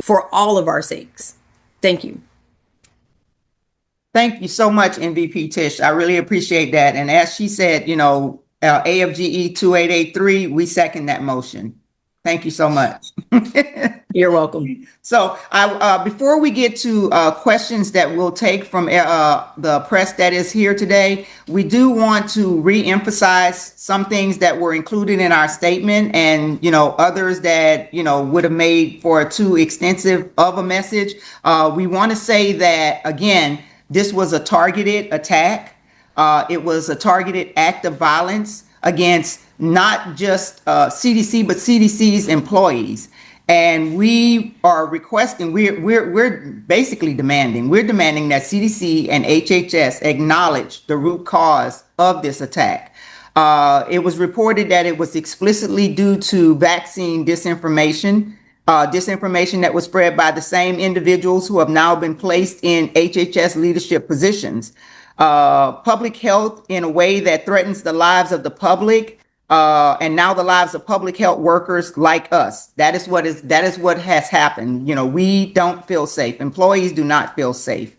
for all of our sakes. Thank you. Thank you so much, MVP Tish. I really appreciate that. And as she said, AFGE 2883, we second that motion. Thank you so much. You're welcome. So before we get to questions that we'll take from the press that is here today, we do want to re-emphasize some things that were included in our statement and, others that, would have made for too extensive of a message. We want to say that, again, this was a targeted attack. It was a targeted act of violence against not just CDC, but CDC's employees. And we are requesting, we're basically demanding that CDC and HHS acknowledge the root cause of this attack. It was reported that it was explicitly due to vaccine disinformation, disinformation that was spread by the same individuals who have now been placed in HHS leadership positions. Public health in a way that threatens the lives of the public, and now the lives of public health workers like us. That is what has happened. We don't feel safe. Employees do not feel safe.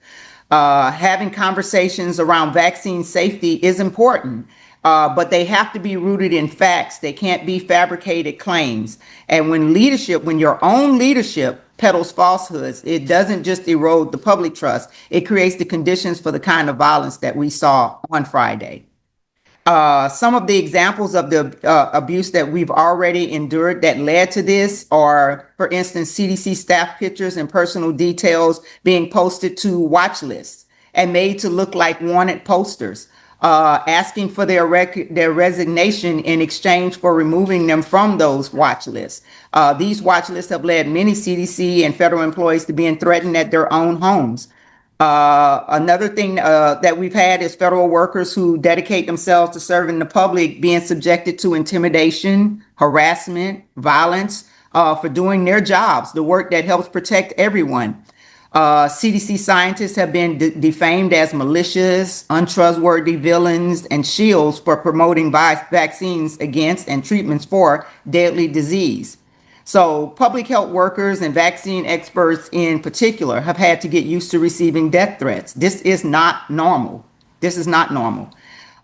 Having conversations around vaccine safety is important, but they have to be rooted in facts. They can't be fabricated claims. And when your own leadership peddles falsehoods, it doesn't just erode the public trust. It creates the conditions for the kind of violence that we saw on Friday. Some of the examples of the abuse that we've already endured that led to this are, for instance, CDC staff pictures and personal details being posted to watch lists and made to look like wanted posters, asking for their resignation in exchange for removing them from those watch lists. These watch lists have led many CDC and federal employees to being threatened at their own homes. Another thing that we've had is federal workers who dedicate themselves to serving the public being subjected to intimidation, harassment, violence for doing their jobs, the work that helps protect everyone. CDC scientists have been defamed as malicious, untrustworthy villains and shields for promoting vaccines against and treatments for deadly disease. So public health workers and vaccine experts in particular have had to get used to receiving death threats. This is not normal.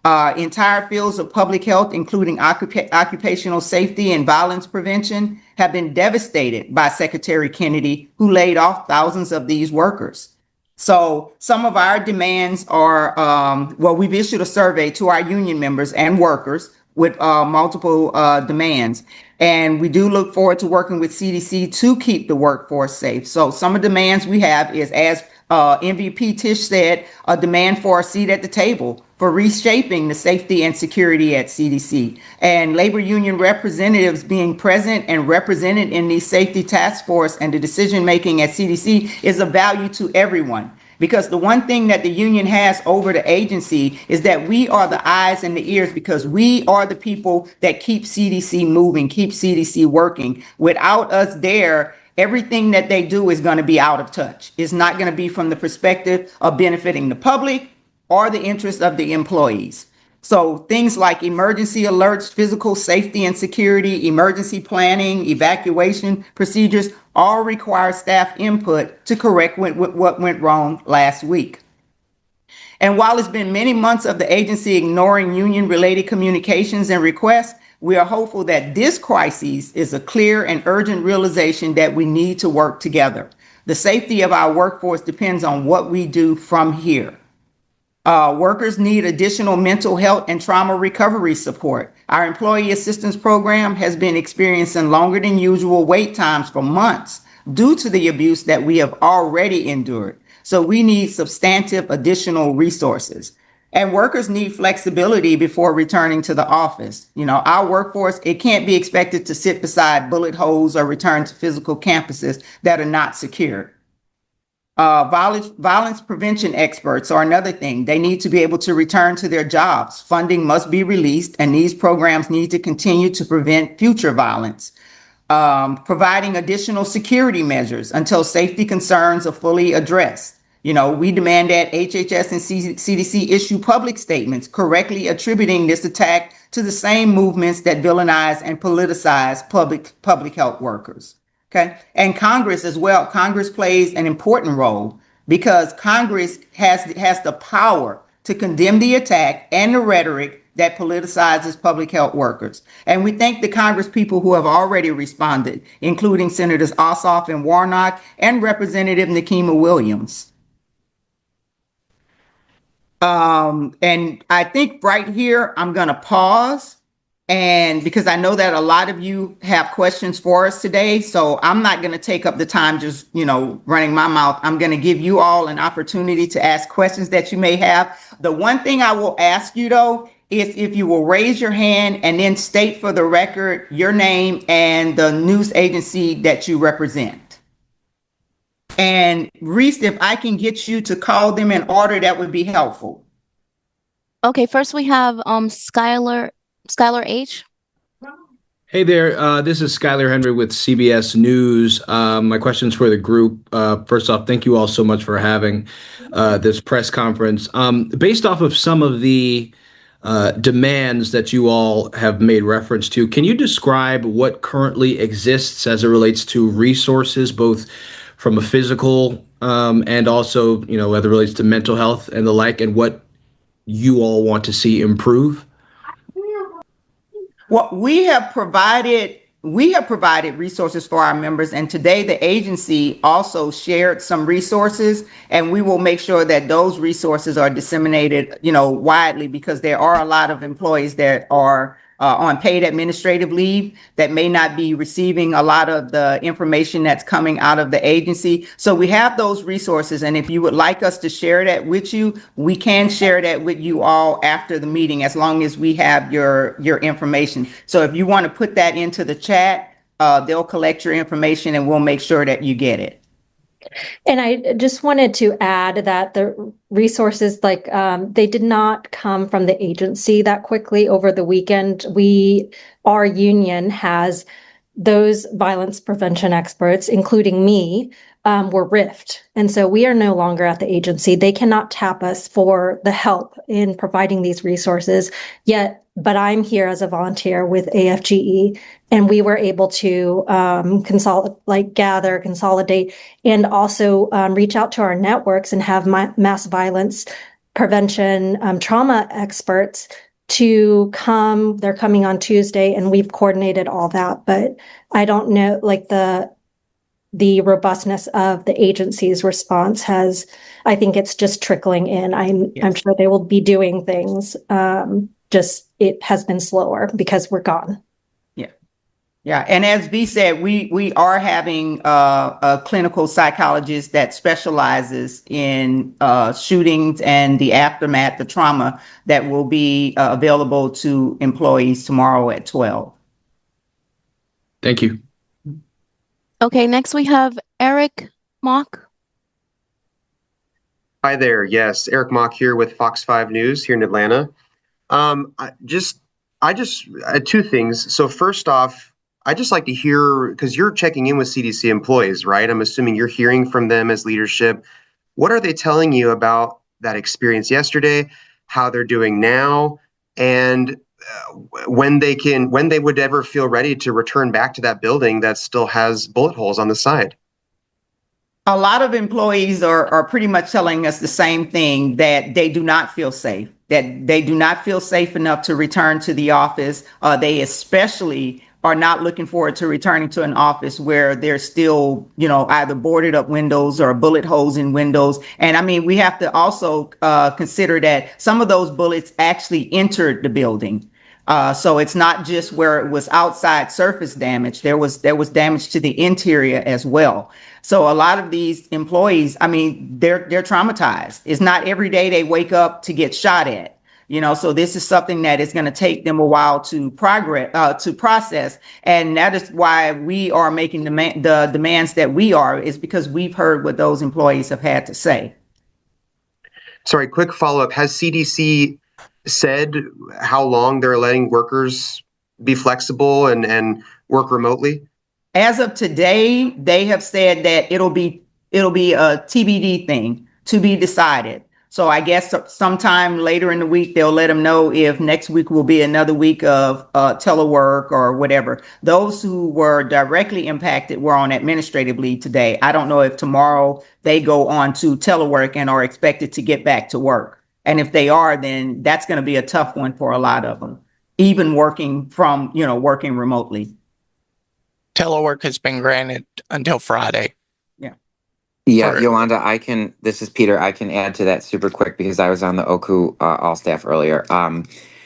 Entire fields of public health, including occupational safety and violence prevention, have been devastated by Secretary Kennedy, who laid off thousands of these workers. So some of our demands are, we've issued a survey to our union members and workers with multiple demands. And we do look forward to working with CDC to keep the workforce safe. So some of the demands we have is, as MVP Tish said, a demand for a seat at the table for reshaping the safety and security at CDC, and labor union representatives being present and represented in the safety task force and the decision making at CDC is of value to everyone. Because the one thing that the union has over the agency is that we are the eyes and the ears, because we are the people that keep CDC moving, keep CDC working. Without us there, everything that they do is going to be out of touch. It's not going to be from the perspective of benefiting the public or the interest of the employees. So things like emergency alerts, physical safety and security, emergency planning, evacuation procedures all require staff input to correct what went wrong last week. And while it's been many months of the agency ignoring union-related communications and requests, we are hopeful that this crisis is a clear and urgent realization that we need to work together. The safety of our workforce depends on what we do from here. Workers need additional mental health and trauma recovery support. Our employee assistance program has been experiencing longer than usual wait times for months due to the abuse that we have already endured. So we need substantive additional resources. And workers need flexibility before returning to the office. Our workforce, it can't be expected to sit beside bullet holes or return to physical campuses that are not secure. Violence prevention experts are another thing. They need to be able to return to their jobs. Funding must be released, and these programs need to continue to prevent future violence. Providing additional security measures until safety concerns are fully addressed. We demand that HHS and CDC issue public statements correctly attributing this attack to the same movements that villainize and politicize public health workers. Okay. And Congress as well. Congress plays an important role because Congress has the power to condemn the attack and the rhetoric that politicizes public health workers. And we thank the Congress people who have already responded, including Senators Ossoff and Warnock and Representative Nikema Williams. And I think right here, I'm going to pause. And because I know that a lot of you have questions for us today, so I'm not going to take up the time just, running my mouth. I'm going to give you all an opportunity to ask questions that you may have. The one thing I will ask you, though, is if you will raise your hand and then state for the record your name and the news agency that you represent. And Reese, if I can get you to call them in order, that would be helpful. Okay, first we have Skylar H. Hey there, this is Skylar Henry with CBS News. My question's for the group. First off, thank you all so much for having this press conference. Based off of some of the demands that you all have made reference to, can you describe what currently exists as it relates to resources, both from a physical and also, as it relates to mental health and the like, and what you all want to see improve? Well, we have provided resources for our members, and today the agency also shared some resources, and we will make sure that those resources are disseminated, widely, because there are a lot of employees that are on paid administrative leave that may not be receiving a lot of the information that's coming out of the agency. So we have those resources, and if you would like us to share that with you, we can share that with you all after the meeting, as long as we have your information. So if you want to put that into the chat, they'll collect your information and we'll make sure that you get it. And I just wanted to add that the resources, they did not come from the agency that quickly over the weekend. Our union has those violence prevention experts, including me, were riffed. And so we are no longer at the agency. They cannot tap us for the help in providing these resources yet. But I'm here as a volunteer with AFGE, and we were able to gather, consolidate, and also reach out to our networks and have mass violence prevention trauma experts to come. They're coming on Tuesday, and we've coordinated all that. But I don't know, the robustness of the agency's response I think it's just trickling in. I'm sure they will be doing things. Just it has been slower because we're gone. Yeah. And as V said, we are having a clinical psychologist that specializes in shootings and the aftermath, the trauma, that will be available to employees tomorrow at 12. Thank you. Okay, next we have Eric Mock. Hi there. Yes, Eric Mock here with Fox 5 News here in Atlanta. I just two things. So first off, I just like to hear, because you're checking in with CDC employees, right? I'm assuming you're hearing from them as leadership. What are they telling you about that experience yesterday, how they're doing now, and when they would ever feel ready to return back to that building that still has bullet holes on the side? A lot of employees are pretty much telling us the same thing, that they do not feel safe, that they do not feel safe enough to return to the office. They especially are not looking forward to returning to an office where there's still, either boarded up windows or bullet holes in windows. And I mean, we have to also consider that some of those bullets actually entered the building. So it's not just where it was outside surface damage. There was damage to the interior as well. So a lot of these employees, I mean, they're traumatized. It's not every day they wake up to get shot at. So this is something that is going to take them a while to process. And that is why we are making the demands that we are, is because we've heard what those employees have had to say. Sorry, quick follow-up. Has CDC said how long they're letting workers be flexible and work remotely? As of today, they have said that it'll be a TBD thing, to be decided. So I guess sometime later in the week, they'll let them know if next week will be another week of telework or whatever. Those who were directly impacted were on administrative leave today. I don't know if tomorrow they go on to telework and are expected to get back to work. And if they are, then that's going to be a tough one for a lot of them, even working from, working remotely. Telework has been granted until Friday. Yeah, For- Yolanda, this is Peter. I can add to that super quick because I was on the OKU all staff earlier.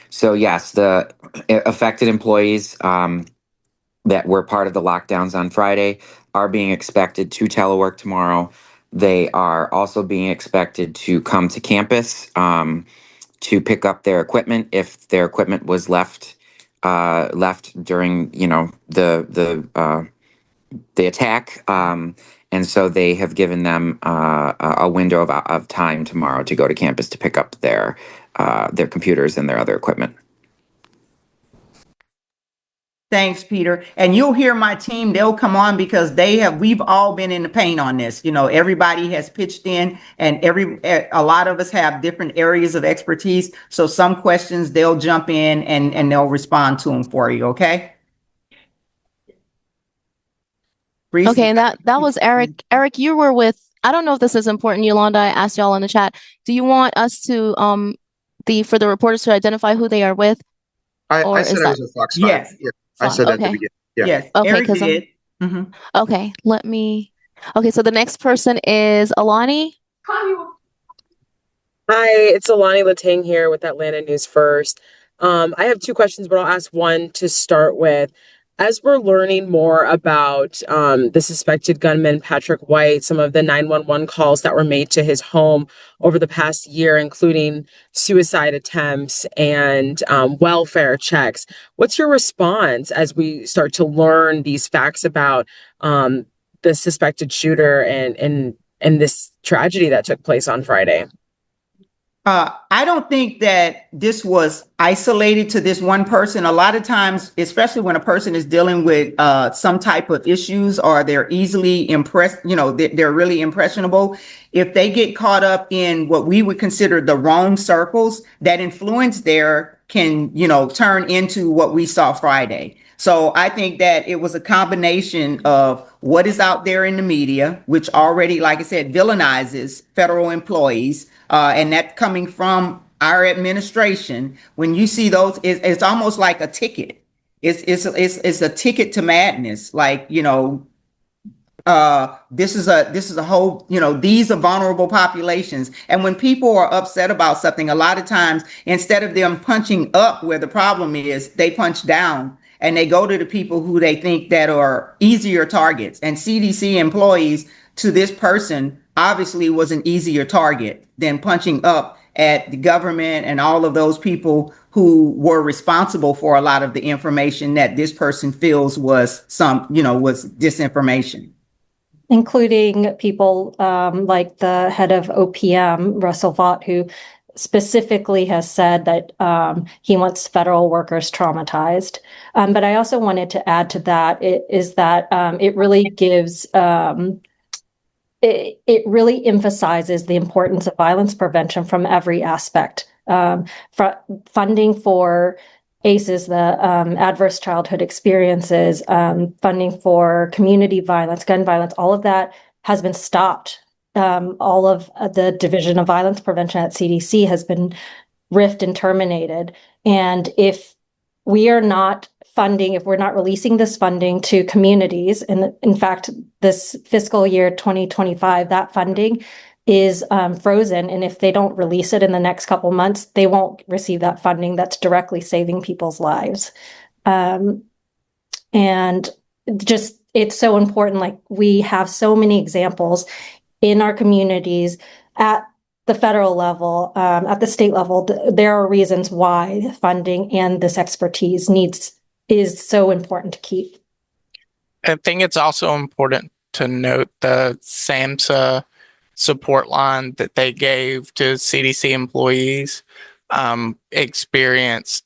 So yes, the affected employees that were part of the lockdowns on Friday are being expected to telework tomorrow. They are also being expected to come to campus to pick up their equipment if their equipment was left during the attack. And so they have given them a window of time tomorrow to go to campus to pick up their computers and their other equipment. Thanks, Peter. And you'll hear my team, they'll come on because we've all been in the paint on this. Everybody has pitched in and a lot of us have different areas of expertise. So some questions, they'll jump in and they'll respond to them for you. Okay. Reese? Okay, and that was Eric. Eric, you were with, I don't know if this is important, Yolanda. I asked y'all in the chat. Do you want us to for the reporters to identify who they are with? I said I was with Fox 5. Yes. Yeah, I said that at the Okay. beginning. Yeah. Yes. Okay, Eric 'cause did. Okay, okay, so the next person is Alani. Hi, it's Alani Latang here with Atlanta News First. I have two questions, but I'll ask one to start with. As we're learning more about the suspected gunman, Patrick White, some of the 911 calls that were made to his home over the past year, including suicide attempts and welfare checks, what's your response as we start to learn these facts about the suspected shooter and this tragedy that took place on Friday? I don't think that this was isolated to this one person. A lot of times, especially when a person is dealing with some type of issues or they're easily impressed, they're really impressionable. If they get caught up in what we would consider the wrong circles, that influence there can, turn into what we saw Friday. So I think that it was a combination of what is out there in the media, which already, like I said, villainizes federal employees, and that coming from our administration. When you see those, it's almost like a ticket. It's a ticket to madness. Like, this is a whole, these are vulnerable populations. And when people are upset about something, a lot of times, instead of them punching up where the problem is, they punch down and they go to the people who they think that are easier targets. And CDC employees to this person obviously was an easier target than punching up at the government and all of those people who were responsible for a lot of the information that this person feels was was disinformation. Including people like the head of OPM, Russell Vought, who specifically has said that he wants federal workers traumatized. But I also wanted to add to that is that it really gives, it really emphasizes the importance of violence prevention from every aspect. Funding for ACEs, the adverse childhood experiences, funding for community violence, gun violence, all of that has been stopped. All of the Division of Violence Prevention at CDC has been riffed and terminated. And if we are not funding, if we're not releasing this funding to communities, and in fact, this fiscal year 2025, that funding is frozen. And if they don't release it in the next couple months, they won't receive that funding that's directly saving people's lives. And just, it's so important. Like, we have so many examples in our communities at the federal level, at the state level. There are reasons why funding and this expertise is so important to keep. I think it's also important to note the SAMHSA support line that they gave to CDC employees experienced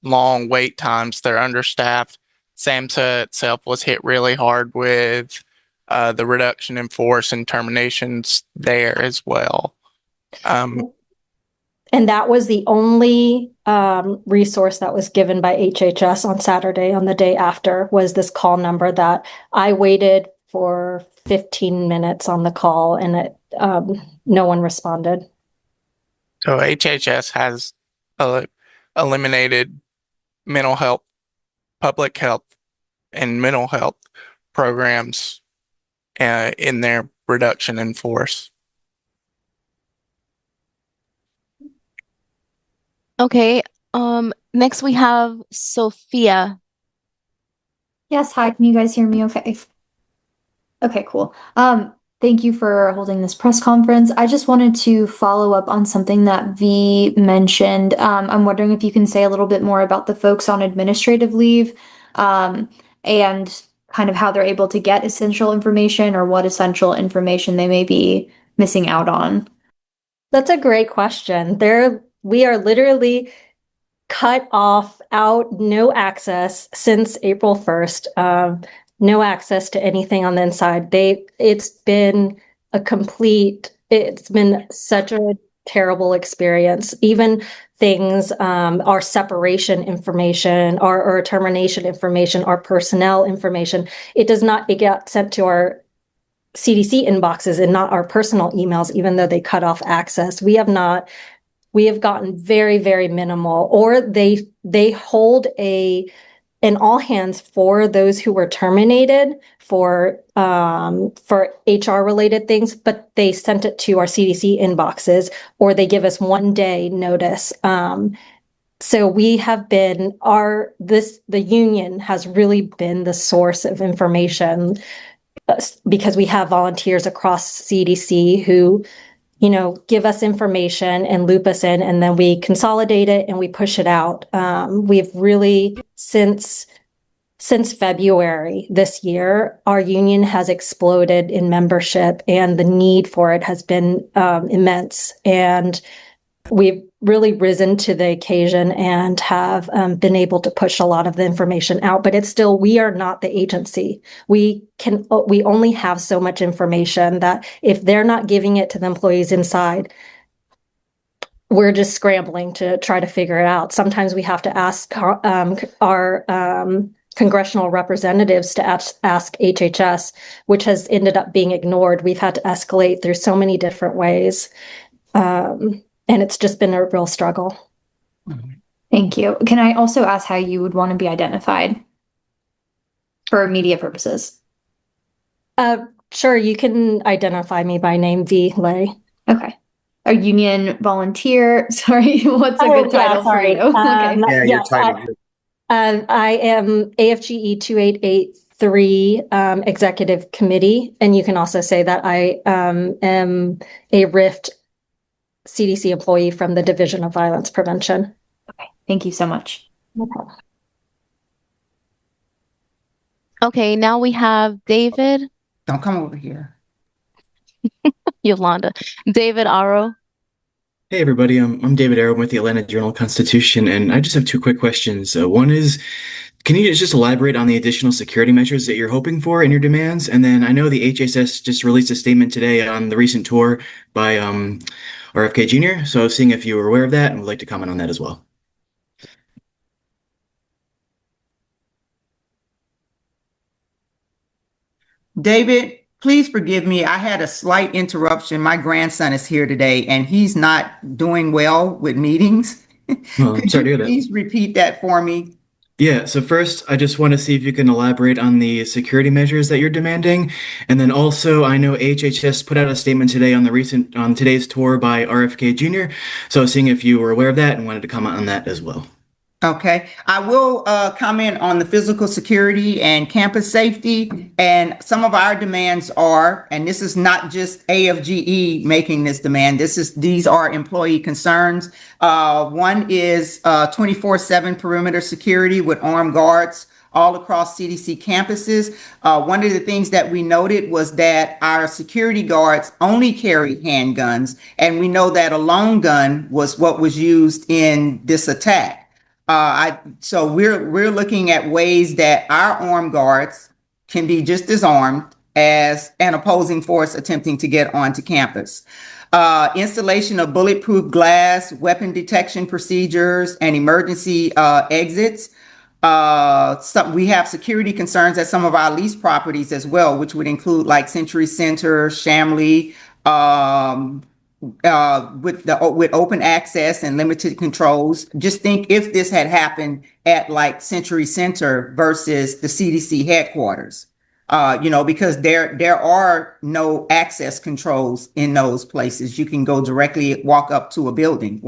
long wait times. They're understaffed. SAMHSA itself was hit really hard with the reduction in force and terminations there as well. And that was the only resource that was given by HHS on Saturday, on the day after, was this call number that I waited for 15 minutes on the call, and no one responded. So HHS has eliminated mental health, public health, and mental health programs in their reduction in force. Okay. Next we have Sophia. Yes, hi, can you guys hear me okay? Okay, cool. Thank you for holding this press conference. I just wanted to follow up on something that V mentioned. I'm wondering if you can say a little bit more about the folks on administrative leave, and kind of how they're able to get essential information, or what essential information they may be missing out on. That's a great question. We are literally cut off, out, no access since April 1st. No access to anything on the inside. It's been such a terrible experience. Even things, our separation information, our termination information, our personnel information, it got sent to our CDC inboxes and not our personal emails, even though they cut off access. We have gotten very, very minimal, or they hold an all hands for those who were terminated for HR related things, but they sent it to our CDC inboxes, or they give us 1 day notice. So we have been the union has really been the source of information, because we have volunteers across CDC who, give us information and loop us in, and then we consolidate it and we push it out. We've really, since February this year, our union has exploded in membership, and the need for it has been immense. And we've really risen to the occasion and have been able to push a lot of the information out. But we are not the agency. We only have so much information that if they're not giving it to the employees inside, we're just scrambling to try to figure it out. Sometimes we have to ask our congressional representatives to ask HHS, which has ended up being ignored. We've had to escalate through so many different ways. And it's just been a real struggle. Thank you. Can I also ask how you would want to be identified for media purposes? Sure, you can identify me by name, V. Lay. Okay. A union volunteer. Sorry, what's a good title for you? Okay. Yeah, your title. I am AFGE 2883 Executive Committee, and you can also say that I am a RIFT CDC employee from the Division of Violence Prevention. Okay, thank you so much. No problem. Okay, now we have David. Don't come over here. Yolanda. David Aro. Hey everybody, I'm David Arrow with the Atlanta Journal-Constitution, and I just have two quick questions. One is, can you just elaborate on the additional security measures that you're hoping for in your demands? And then I know the HSS just released a statement today on the recent tour by RFK Jr., so I was seeing if you were aware of that and would like to comment on that as well. David, please forgive me. I had a slight interruption. My grandson is here today, and he's not doing well with meetings. Well, I'm sorry to hear that. Please repeat that for me? Yeah, so first, I just want to see if you can elaborate on the security measures that you're demanding. And then also, I know HHS put out a statement today on today's tour by RFK Jr., so I was seeing if you were aware of that and wanted to comment on that as well. Okay, I will comment on the physical security and campus safety. And some of our demands are, and this is not just AFGE making this demand, these are employee concerns. One is 24/7 perimeter security with armed guards all across CDC campuses. One of the things that we noted was that our security guards only carry handguns, and we know that a long gun was what was used in this attack. So we're looking at ways that our armed guards can be just as armed as an opposing force attempting to get onto campus. Installation of bulletproof glass, weapon detection procedures, and emergency exits. We have security concerns at some of our lease properties as well, which would include like Century Center, Shamley, with open access and limited controls. Just think if this had happened at like Century Center versus the CDC headquarters, because there are no access controls in those places. You can walk directly up to a building.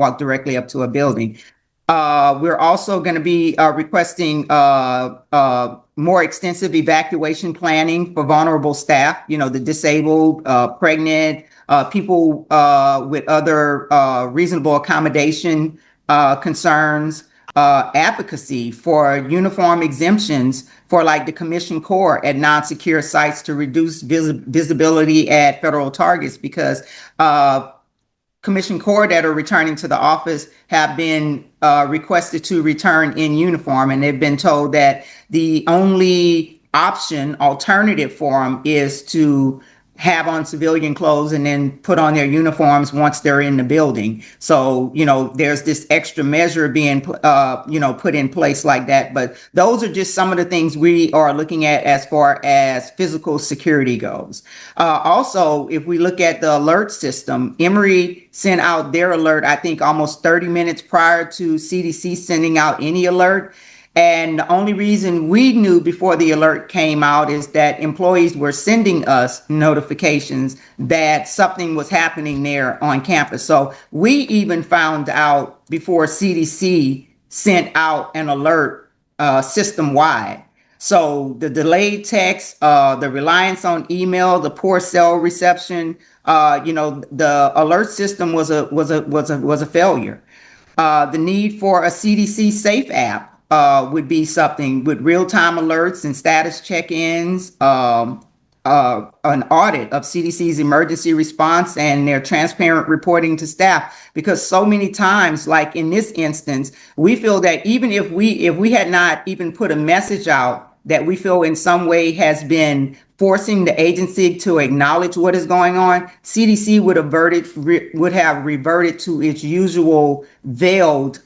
We're also going to be requesting more extensive evacuation planning for vulnerable staff, the disabled, pregnant, people with other reasonable accommodation concerns, advocacy for uniform exemptions for like the Commission Corps at non-secure sites to reduce visibility at federal targets, because Commission Corps that are returning to the office have been requested to return in uniform, and they've been told that the only alternative for them is to have on civilian clothes and then put on their uniforms once they're in the building. So, there's this extra measure being, put in place like that. But those are just some of the things we are looking at as far as physical security goes. Also, if we look at the alert system, Emory sent out their alert, I think almost 30 minutes prior to CDC sending out any alert. And the only reason we knew before the alert came out is that employees were sending us notifications that something was happening there on campus. So we even found out before CDC sent out an alert system-wide. So the delayed text, the reliance on email, the poor cell reception, the alert system was a failure. The need for a CDC Safe app would be something with real-time alerts and status check-ins, an audit of CDC's emergency response and their transparent reporting to staff. Because so many times, like in this instance, we feel that even if we had not even put a message out that we feel in some way has been forcing the agency to acknowledge what is going on, CDC would have reverted to its usual veiled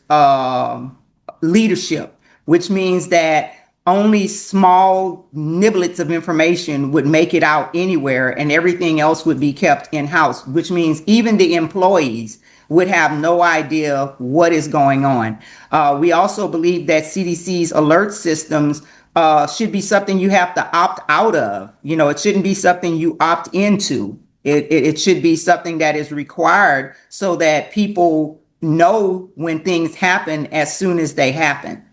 leadership, which means that only small niblets of information would make it out anywhere and everything else would be kept in-house, which means even the employees would have no idea what is going on. We also believe that CDC's alert systems should be something you have to opt out of. It shouldn't be something you opt into. It should be something that is required so that people know when things happen as soon as they happen.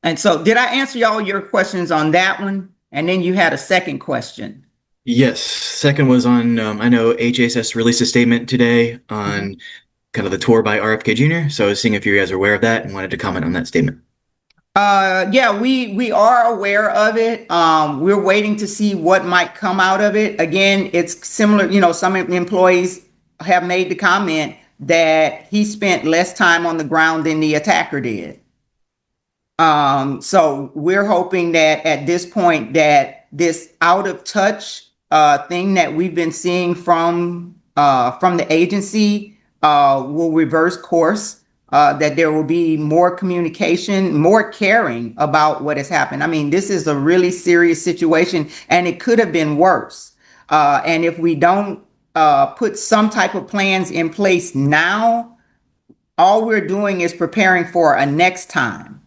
And so did I answer all your questions on that one? And then you had a second question. Yes. Second was on, I know HHS released a statement today on kind of the tour by RFK Jr. So I was seeing if you guys are aware of that and wanted to comment on that statement. Yeah, we are aware of it. We're waiting to see what might come out of it. Again, it's similar, some employees have made the comment that he spent less time on the ground than the attacker did. So we're hoping that at this point that this out of touch thing that we've been seeing from the agency will reverse course, that there will be more communication, more caring about what has happened. I mean, this is a really serious situation and it could have been worse. And if we don't put some type of plans in place now, all we're doing is preparing for a next time.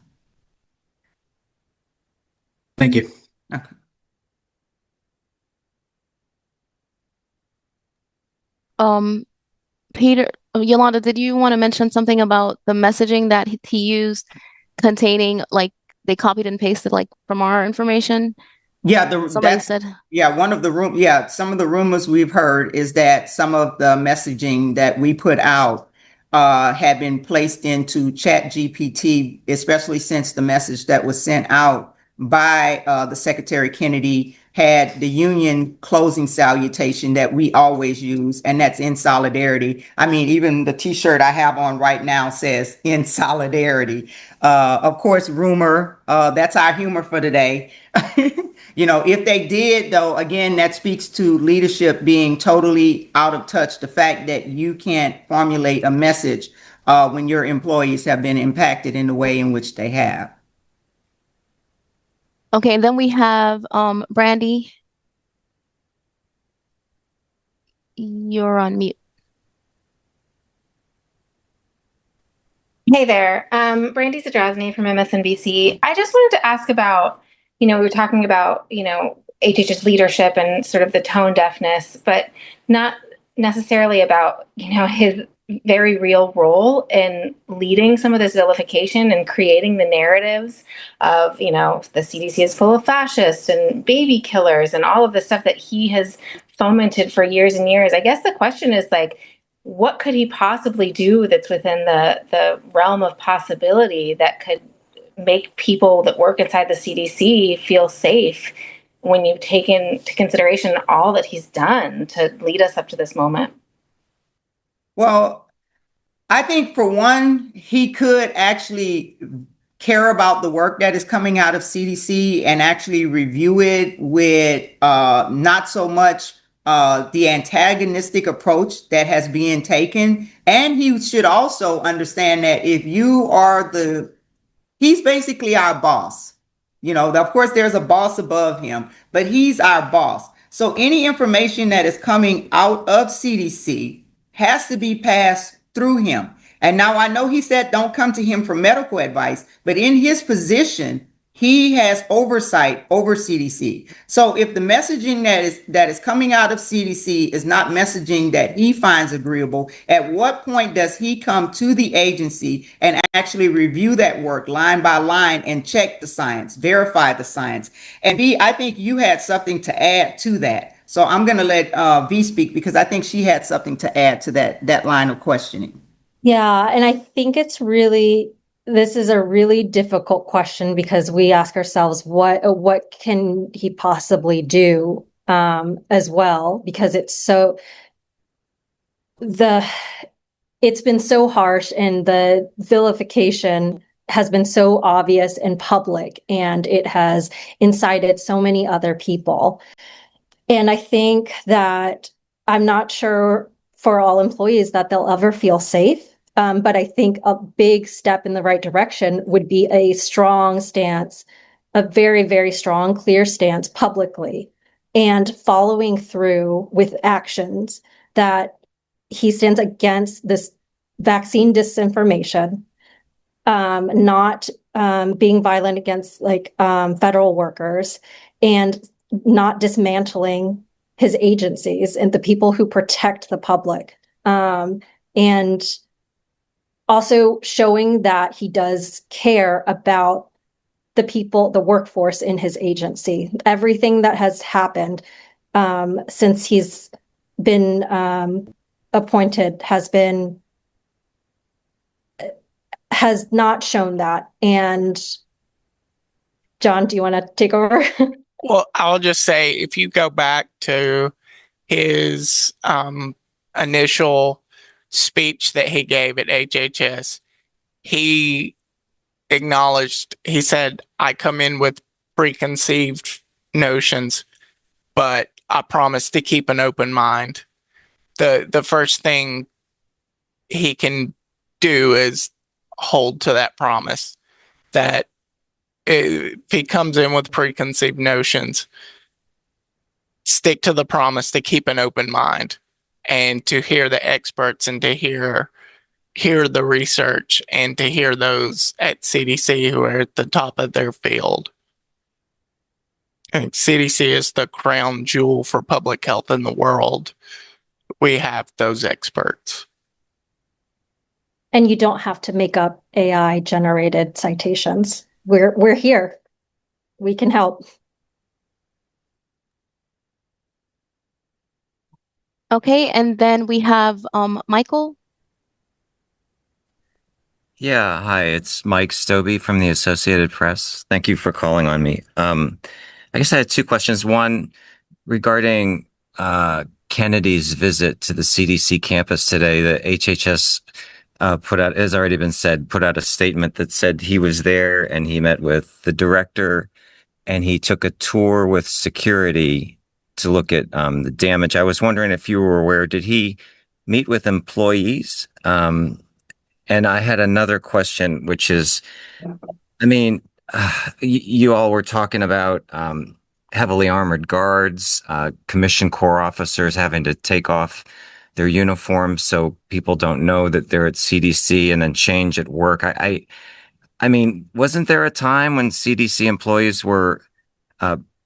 Thank you. Okay. Peter, Yolanda, did you want to mention something about the messaging that he used containing, like, they copied and pasted like from our information? Yeah, somebody said. Yeah, some of the rumors we've heard is that some of the messaging that we put out had been placed into ChatGPT, especially since the message that was sent out by the Secretary Kennedy had the Union closing salutation that we always use, and that's in solidarity. I mean, even the T-shirt I have on right now says in solidarity. Of course, rumor, that's our humor for today. If they did, though, again, that speaks to leadership being totally out of touch. The fact that you can't formulate a message when your employees have been impacted in the way in which they have. Okay, and then we have Brandy. You're on mute. Hey there, Brandy Zadrozny from MSNBC. I just wanted to ask about, we were talking about, HH's leadership and sort of the tone deafness, but not necessarily about, his very real role in leading some of this vilification and creating the narratives of, the CDC is full of fascists and baby killers and all of the stuff that he has fomented for years and years. I guess the question is like, what could he possibly do that's within the realm of possibility that could make people that work inside the CDC feel safe when you take into consideration all that he's done to lead us up to this moment? Well, I think for one, he could actually care about the work that is coming out of CDC and actually review it with not so much the antagonistic approach that has been taken. And he should also understand that if you are he's basically our boss. Of course, there's a boss above him, but he's our boss. So any information that is coming out of CDC has to be passed through him. And now I know he said don't come to him for medical advice, but in his position, he has oversight over CDC. So if the messaging that is coming out of CDC is not messaging that he finds agreeable, at what point does he come to the agency and actually review that work line by line and check the science, verify the science? And V, I think you had something to add to that. So I'm going to let V speak because I think she had something to add to that line of questioning. Yeah, and I think this is a really difficult question because we ask ourselves what can he possibly do as well, because it's been so harsh and the vilification has been so obvious and public, and it has incited so many other people. And I think that I'm not sure for all employees that they'll ever feel safe. But I think a big step in the right direction would be a strong stance, a very, very strong, clear stance publicly, and following through with actions that he stands against this vaccine disinformation, not being violent against federal workers, and not dismantling his agencies and the people who protect the public. And also showing that he does care about the people, the workforce in his agency. Everything that has happened since he's been appointed has not shown that. And John, do you want to take over? Well, I'll just say, if you go back to his initial speech that he gave at HHS, he acknowledged, he said, I come in with preconceived notions, but I promise to keep an open mind. The first thing he can do is hold to that promise, that if he comes in with preconceived notions, stick to the promise to keep an open mind and to hear the experts and to hear the research and to hear those at CDC who are at the top of their field. And CDC is the crown jewel for public health in the world. We have those experts. And you don't have to make up AI generated citations. We're here. We can help. Okay, and then we have Michael. Yeah, hi, it's Mike Stobie from the Associated Press. Thank you for calling on me. I guess I had two questions. One regarding Kennedy's visit to the CDC campus today. The HHS put out, as already been said, put out a statement that said he was there and he met with the director and he took a tour with security to look at the damage. I was wondering if you were aware, did he meet with employees? And I had another question, which is, I mean, you all were talking about heavily armored guards, commissioned corps officers having to take off their uniforms so people don't know that they're at CDC and then change at work. I mean, wasn't there a time when CDC employees were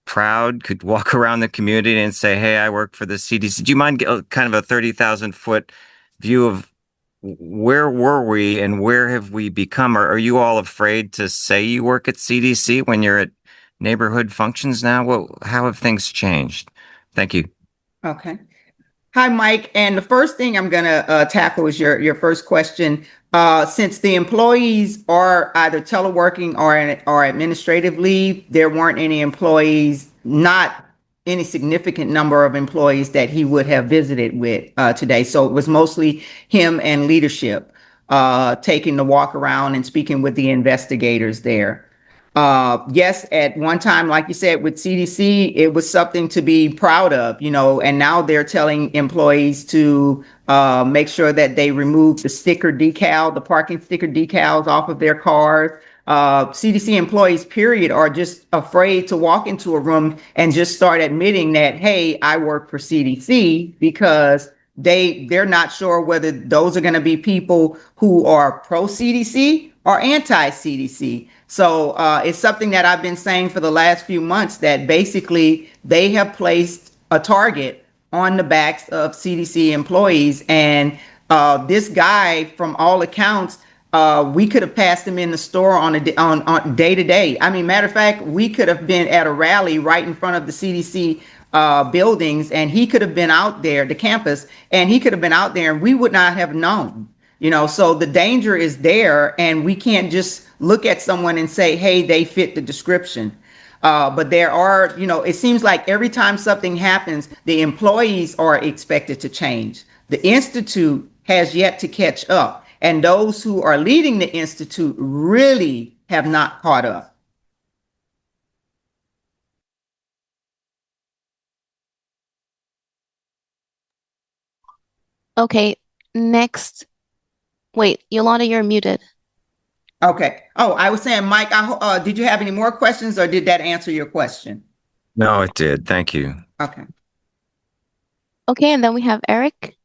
proud, could walk around the community and say, "Hey, I work for the CDC"? Do you mind kind of a 30,000-foot view of where were we and where have we become? Are you all afraid to say you work at CDC when you're at neighborhood functions now? Well, how have things changed? Thank you. Okay. Hi, Mike. And the first thing I'm going to tackle is your first question. Since the employees are either teleworking or administrative leave, there weren't any employees, not any significant number of employees that he would have visited with today. So it was mostly him and leadership taking the walk around and speaking with the investigators there. Yes, at one time, like you said, with CDC, it was something to be proud of, and now they're telling employees to make sure that they remove the parking sticker decals off of their cars. CDC employees, period, are just afraid to walk into a room and just start admitting that, hey, I work for CDC, because they're not sure whether those are going to be people who are pro CDC or anti CDC. So it's something that I've been saying for the last few months, that basically they have placed a target on the backs of CDC employees. And this guy, from all accounts, we could have passed him in the store on day to day. I mean, matter of fact, we could have been at a rally right in front of the CDC buildings, and he could have been out there, the campus, and he could have been out there, and we would not have known. So the danger is there, and we can't just look at someone and say, hey, they fit the description. But there are, it seems like every time something happens, the employees are expected to change. The Institute has yet to catch up, and those who are leading the Institute really have not caught up. Okay, next. Wait, Yolanda, you're muted. Okay. Oh, I was saying, Mike, did you have any more questions, or did that answer your question? No, it did. Thank you. Okay. Okay, and then we have Eric.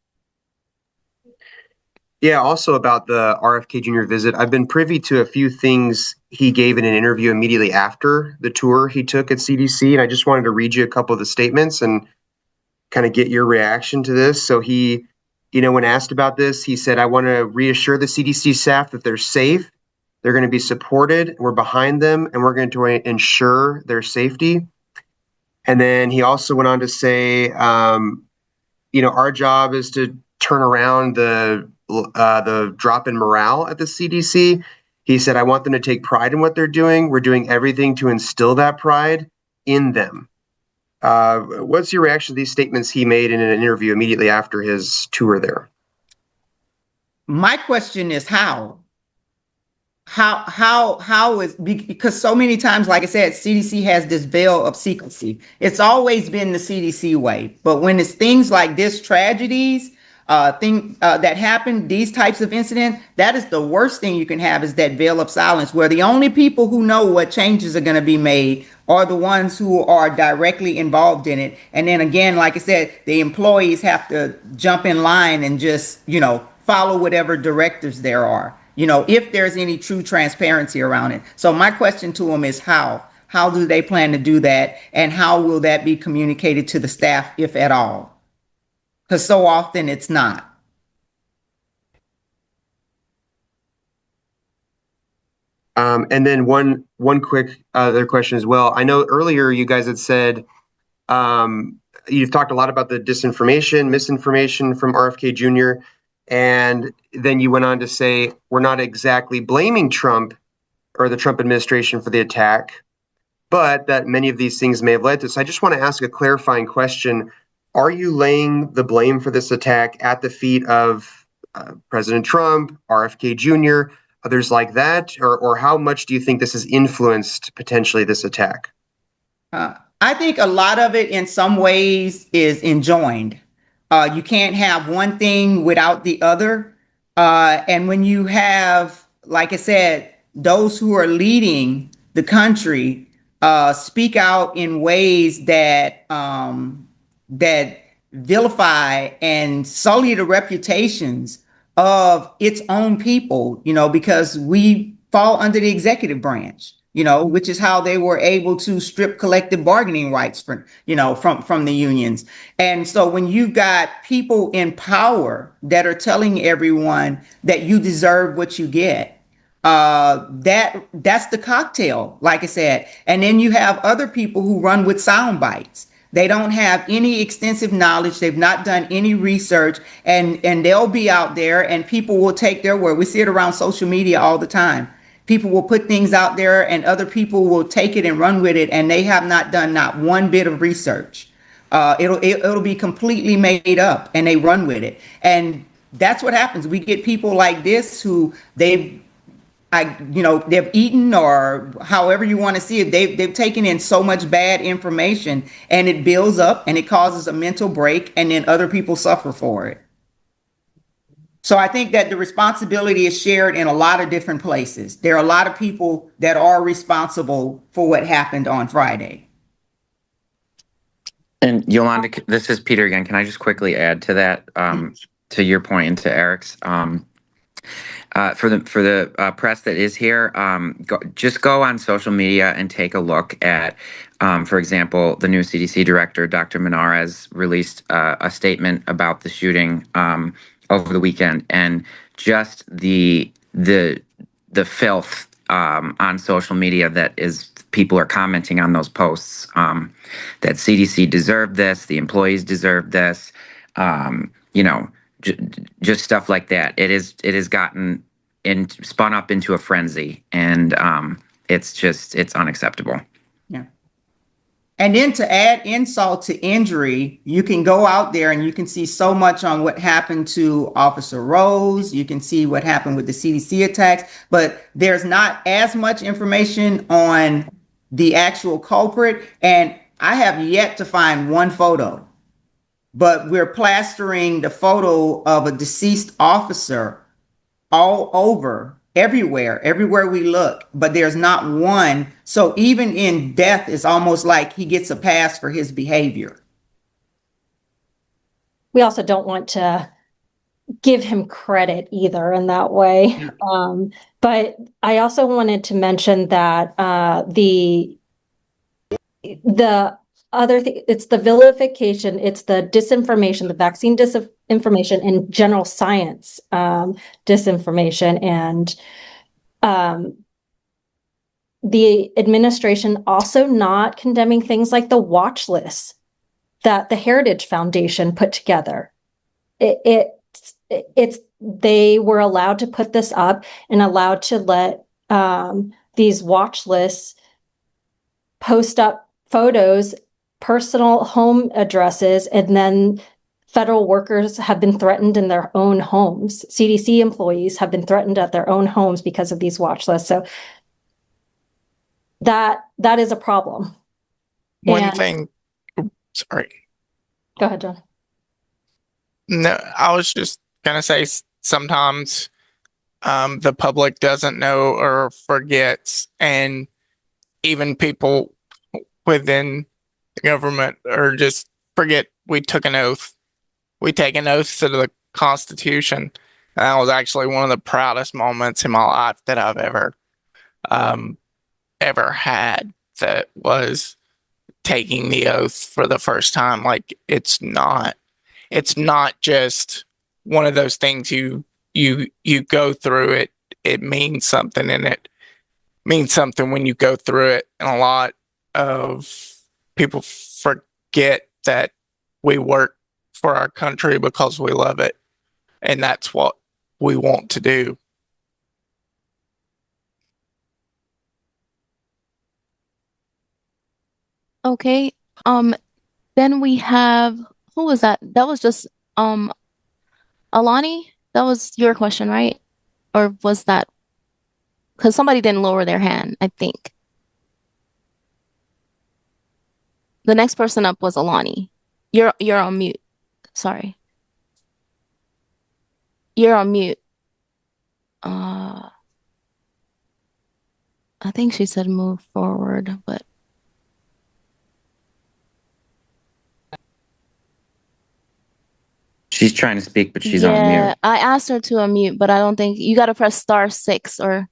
Yeah, also about the RFK Jr. visit, I've been privy to a few things he gave in an interview immediately after the tour he took at CDC, and I just wanted to read you a couple of the statements and kind of get your reaction to this. So he, when asked about this, he said, "I want to reassure the CDC staff that they're safe, they're going to be supported, we're behind them, and we're going to ensure their safety." And then he also went on to say, our job is to turn around the drop in morale at the CDC. He said, "I want them to take pride in what they're doing. We're doing everything to instill that pride in them." What's your reaction to these statements he made in an interview immediately after his tour there? My question is how? How is, because so many times, like I said, CDC has this veil of secrecy. It's always been the CDC way, but when it's things like this, tragedies, that happen, these types of incidents, that is the worst thing you can have, is that veil of silence, where the only people who know what changes are going to be made are the ones who are directly involved in it. And then again, like I said, the employees have to jump in line and just, follow whatever directives there are, if there's any true transparency around it. So my question to them is how? How do they plan to do that? And how will that be communicated to the staff, if at all? Because so often it's not. And then one quick other question as well. I know earlier you guys had said you've talked a lot about the disinformation, misinformation from RFK Jr., and then you went on to say we're not exactly blaming Trump or the Trump administration for the attack, but that many of these things may have led to. So I just want to ask a clarifying question. Are you laying the blame for this attack at the feet of President Trump, RFK Jr., others like that? Or how much do you think this has influenced potentially this attack? I think a lot of it in some ways is enjoined. You can't have one thing without the other. And when you have, like I said, those who are leading the country speak out in ways that vilify and sully the reputations of its own people, because we fall under the executive branch, which is how they were able to strip collective bargaining rights from the unions. And so when you've got people in power that are telling everyone that you deserve what you get, that's the cocktail, like I said. And then you have other people who run with sound bites. They don't have any extensive knowledge. They've not done any research, and they'll be out there and people will take their word. We see it around social media all the time. People will put things out there and other people will take it and run with it, and they have not done not one bit of research. It'll be completely made up and they run with it. And that's what happens. We get people like this who they've eaten, or however you want to see it, they've taken in so much bad information and it builds up and it causes a mental break, and then other people suffer for it. So I think that the responsibility is shared in a lot of different places. There are a lot of people that are responsible for what happened on Friday. And Yolanda, this is Peter again. Can I just quickly add to that, to your point and to Eric's? For the press that is here, just go on social media and take a look at, for example, the new CDC director, Dr. Menarez, released a statement about the shooting over the weekend, and just the filth on social media that is people are commenting on those posts, that CDC deserved this, the employees deserved this, just stuff like that. It has gotten spun up into a frenzy, and it's unacceptable. Yeah. And then to add insult to injury, you can go out there and you can see so much on what happened to Officer Rose. You can see what happened with the CDC attacks, but there's not as much information on the actual culprit. And I have yet to find one photo, but we're plastering the photo of a deceased officer all over, everywhere we look, but there's not one. So even in death, it's almost like he gets a pass for his behavior. We also don't want to give him credit either in that way. But I also wanted to mention that the other thing, it's the vilification, it's the disinformation, the vaccine disinformation, and general science disinformation, and the administration also not condemning things like the watch list that the Heritage Foundation put together. They were allowed to put this up and allowed to let these watch lists post up photos, personal home addresses, and then federal workers have been threatened in their own homes. CDC employees have been threatened at their own homes because of these watch lists. So that is a problem. Sorry. Go ahead, John. No, I was just gonna say sometimes the public doesn't know or forgets, and even people within the government or just forget we took an oath. We take an oath to the Constitution. And that was actually one of the proudest moments in my life that I've ever had. That was taking the oath for the first time. Like it's not just one of those things you go through it. It means something, and it means something when you go through it. And a lot of people forget that we work for our country because we love it, and that's what we want to do. Okay. Then we have, who was that? That was just Alani. That was your question, right? Or was that because somebody didn't lower their hand, I think. The next person up was Alani. You're on mute. Sorry. You're on mute. I think she said move forward, but She's trying to speak, but she's on yeah, mute. I asked her to unmute, but I don't think you got to press *6 or.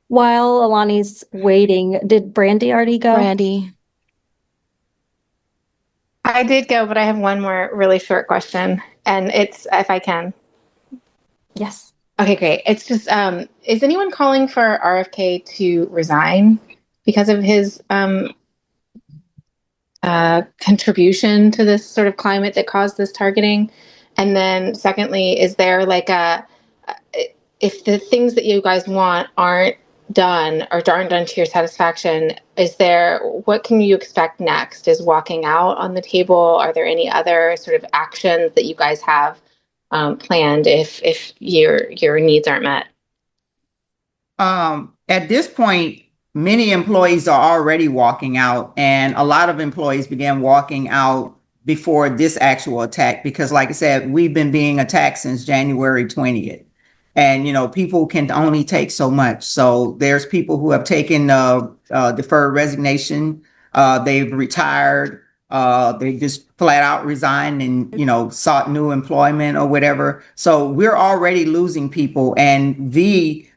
While Alani's waiting, did Brandy already go? Brandy. I did go, but I have one more really short question, and it's if I can. Yes. Okay, great. It's just, is anyone calling for RFK to resign because of his contribution to this sort of climate that caused this targeting? And then secondly, is there like if the things that you guys want aren't done or aren't done to your satisfaction, what can you expect next? Is walking out on the table? Are there any other sort of actions that you guys have planned if your needs aren't met? At this point, many employees are already walking out, and a lot of employees began walking out before this actual attack because, like I said, we've been being attacked since January 20th. And, people can only take so much. So there's people who have taken deferred resignation. They've retired. They just flat out resigned and, sought new employment or whatever. So we're already losing people. And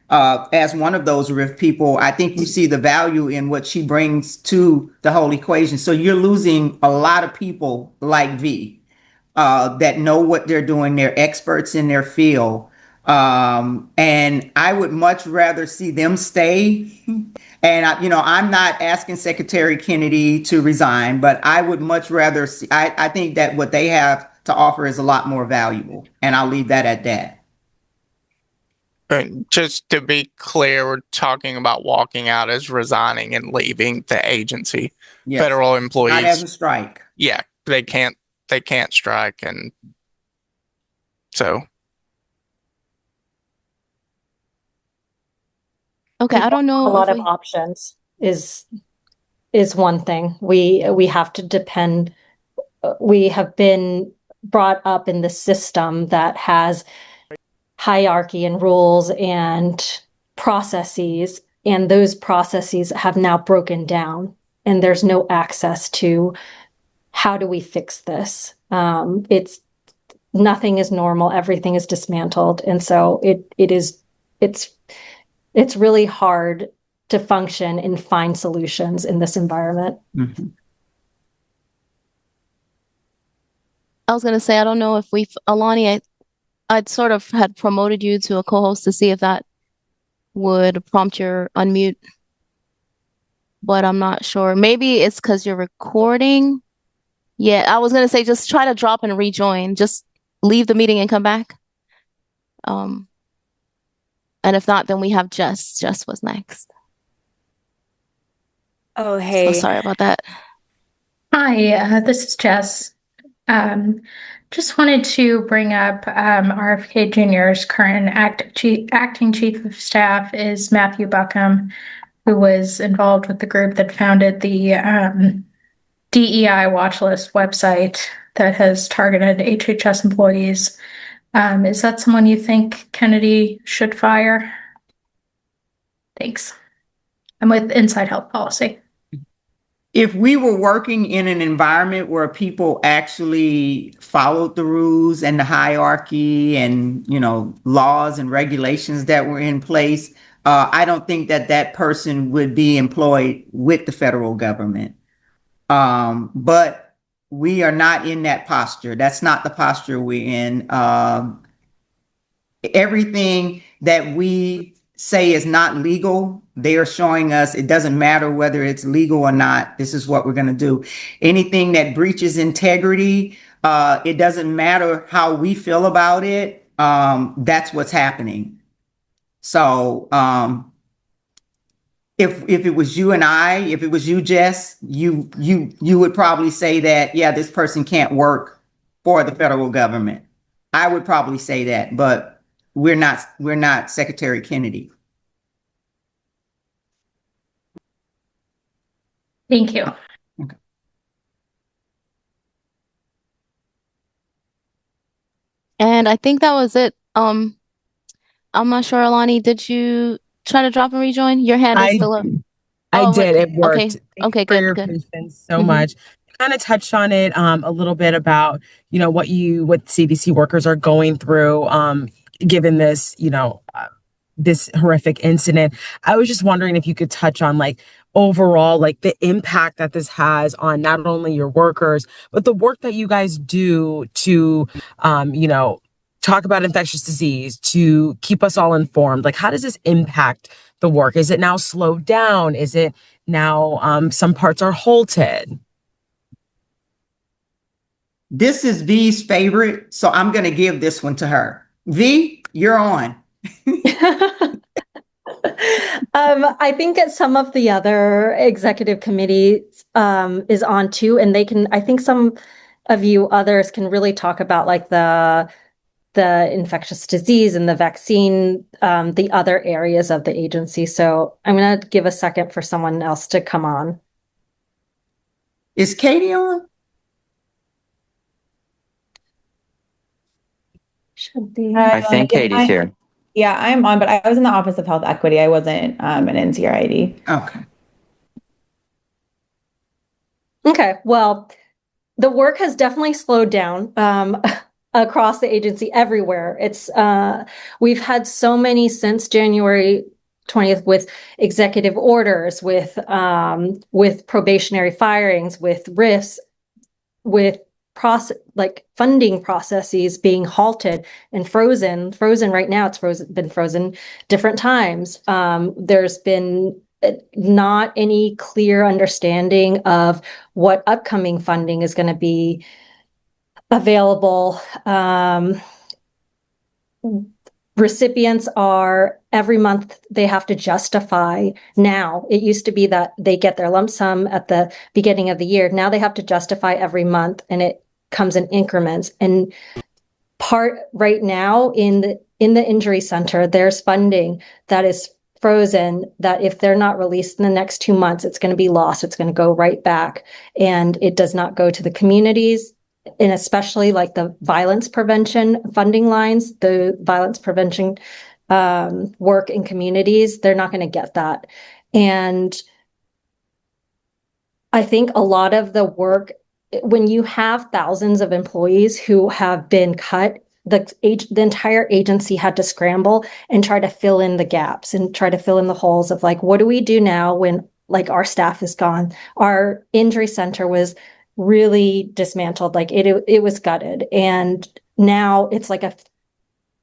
as one of those RIF people, I think you see the value in what she brings to the whole equation. So you're losing a lot of people like V that know what they're doing. They're experts in their field. And I would much rather see them stay. And, I'm not asking Secretary Kennedy to resign, but I would much rather see, I think that what they have to offer is a lot more valuable. And I'll leave that at that. Just to be clear, we're talking about walking out as resigning and leaving the agency. Yes. Federal employees. Not as a strike. Yeah, they can't strike, and so. Okay, I don't know. A lot of options is one thing. We have to depend. We have been brought up in the system that has hierarchy and rules and processes, and those processes have now broken down, and there's no access to how do we fix this. It's nothing is normal. Everything is dismantled, and so it's really hard to function and find solutions in this environment. Mm-hmm. I was gonna say, I don't know if Alani, I'd sort of had promoted you to a co-host to see if that would prompt your unmute, but I'm not sure. Maybe it's because you're recording. Yeah, I was gonna say just try to drop and rejoin. Just leave the meeting and come back. And if not, then we have Jess. Jess was next. Oh, hey. So sorry about that. Hi, this is Jess. Just wanted to bring up RFK Jr.'s current acting chief of staff is Matthew Buckham, who was involved with the group that founded the DEI watch list website that has targeted HHS employees. Is that someone you think Kennedy should fire? Thanks. I'm with Inside Health Policy. If we were working in an environment where people actually followed the rules and the hierarchy and, laws and regulations that were in place, I don't think that person would be employed with the federal government. But we are not in that posture. That's not the posture we're in. Everything that we say is not legal, they are showing us it doesn't matter whether it's legal or not. This is what we're going to do. Anything that breaches integrity, it doesn't matter how we feel about it. That's what's happening. So if it was you and I, if it was you, Jess, you would probably say that, yeah, this person can't work for the federal government. I would probably say that, but we're not Secretary Kennedy. Thank you. And I think that was it. I'm not sure, Alani, did you try to drop and rejoin? Your hand is still up. I Oh, did. It worked. okay. Thank Okay, you for good, your good. patience so much. Kind of touched on it a little bit about, what CDC workers are going through, given this, this horrific incident. I was just wondering if you could touch on like overall, like the impact that this has on not only your workers, but the work that you guys do to, talk about infectious disease, to keep us all informed. Like, how does this impact the work? Is it now slowed down? Is it now some parts are halted? This is V's favorite, so I'm going to give this one to her. V, you're on. I think some of the other executive committees is on too, and I think some of you others can really talk about like the infectious disease and the vaccine, the other areas of the agency. So I'm going to give a second for someone else to come on. Is Katie on? Should be. I think Katie's here. Yeah, I'm on, but I was in the Office of Health Equity. I wasn't an NCRID. Okay. Okay, well, the work has definitely slowed down across the agency everywhere. We've had so many since January 20th with executive orders, with probationary firings, with RIFs, with funding processes being halted and frozen right now. Been frozen different times. There's been not any clear understanding of what upcoming funding is going to be available. Recipients are every month they have to justify. Now it used to be that they get their lump sum at the beginning of the year. Now they have to justify every month, and it comes in increments. And right now in the injury center, there's funding that is frozen, that if they're not released in the next 2 months, it's going to be lost. It's going to go right back, and it does not go to the communities. And especially like the violence prevention funding lines, the violence prevention work in communities, they're not going to get that. And I think a lot of the work, when you have thousands of employees who have been cut, the entire agency had to scramble and try to fill in the gaps and try to fill in the holes of like, what do we do now when like our staff is gone? Our injury center was really dismantled, like it was gutted, and now it's like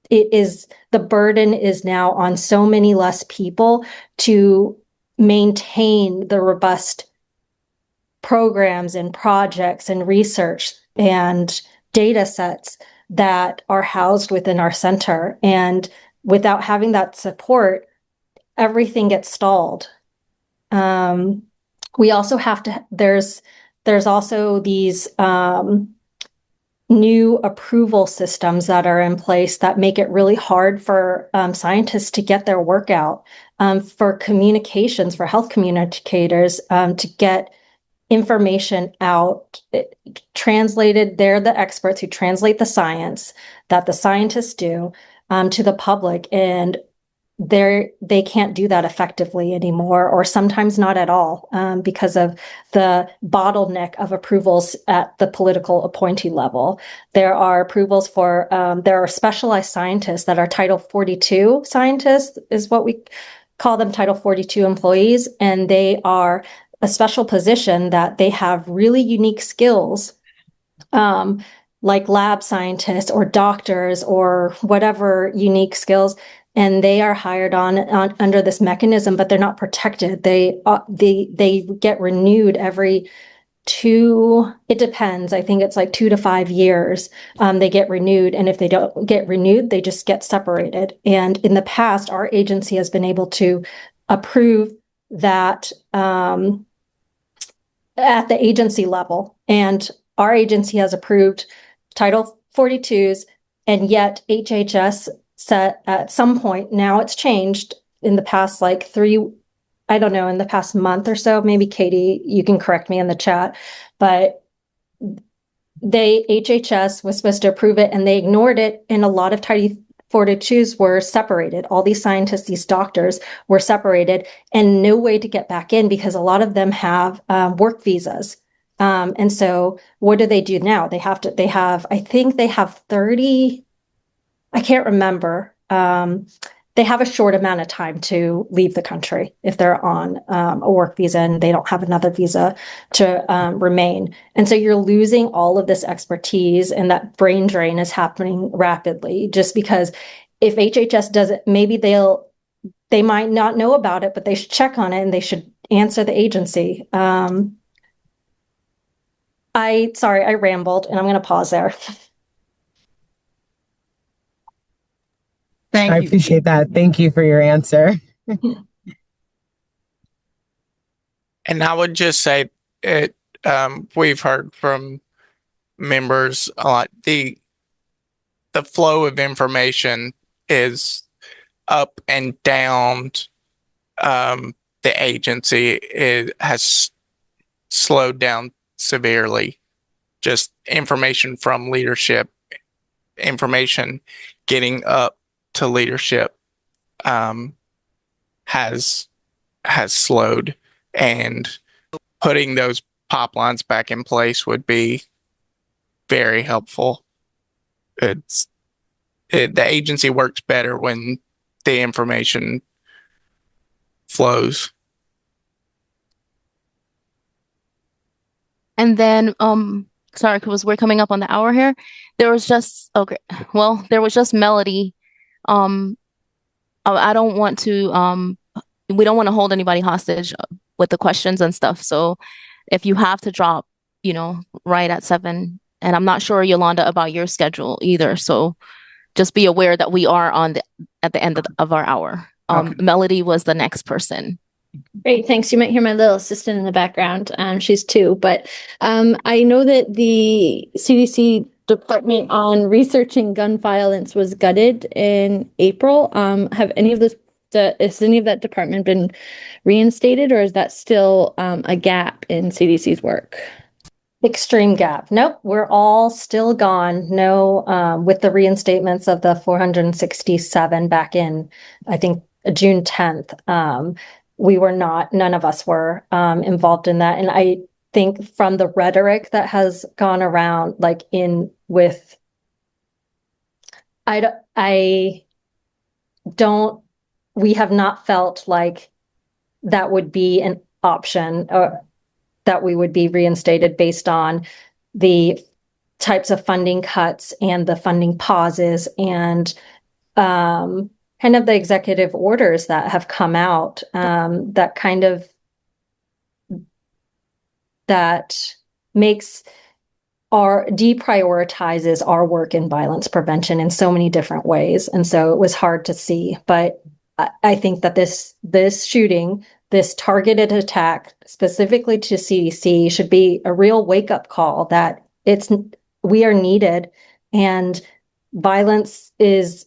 the burden is now on so many less people to maintain the robust programs and projects and research and data sets that are housed within our center. And without having that support, everything gets stalled. We also have to, there's also these new approval systems that are in place that make it really hard for scientists to get their work out, for communications, for health communicators to get information out, translated. They're the experts who translate the science that the scientists do to the public, and they can't do that effectively anymore, or sometimes not at all, because of the bottleneck of approvals at the political appointee level. There are approvals for there are specialized scientists that are Title 42 scientists, is what we call them, Title 42 employees, and they are a special position that they have really unique skills, like lab scientists or doctors or whatever unique skills, and they are hired on under this mechanism, but they're not protected. They get renewed every it depends. I think it's like 2 to 5 years. They get renewed, and if they don't get renewed, they just get separated. And in the past, our agency has been able to approve that at the agency level, and our agency has approved Title 42s, and yet HHS said at some point, now it's changed in the past like I don't know, in the past month or so, maybe Katie, you can correct me in the chat, but HHS was supposed to approve it and they ignored it, and a lot of Tidy 42s were separated. All these scientists, these doctors were separated, and no way to get back in because a lot of them have work visas. And so what do they do now? I think they have 30, I can't remember. They have a short amount of time to leave the country if they're on a work visa and they don't have another visa to remain. And so you're losing all of this expertise, and that brain drain is happening rapidly just because if HHS does it, maybe they might not know about it, but they should check on it and they should answer the agency. Sorry, I rambled and I'm going to pause there. Thank I you. appreciate that. Thank you for your answer. And I would just say we've heard from members a lot. The flow of information is up and down. The agency has slowed down severely. Just information from leadership, information getting up to leadership has slowed, and putting those pipelines back in place would be very helpful. The agency works better when the information flows. And then, sorry, because we're coming up on the hour here. There was just Melody. I don't want to, we don't want to hold anybody hostage with the questions and stuff. So if you have to drop, right at 7, and I'm not sure, Yolanda, about your schedule either. So just be aware that we are at the end of our hour. Okay. Melody was the next person. Great, thanks. You might hear my little assistant in the background. She's 2, but I know that the CDC Department on Researching Gun Violence was gutted in April. Has any of that department been reinstated, or is that still a gap in CDC's work? Extreme gap. Nope, we're all still gone. No, with the reinstatements of the 467 back in, I think, June 10th. None of us were involved in that. And I think from the rhetoric that has gone around, we have not felt like that would be an option, or that we would be reinstated based on the types of funding cuts and the funding pauses and kind of the executive orders that have come out that makes deprioritizes our work in violence prevention in so many different ways. And so it was hard to see, but I think that this shooting, this targeted attack specifically to CDC, should be a real wake-up call that we are needed, and violence is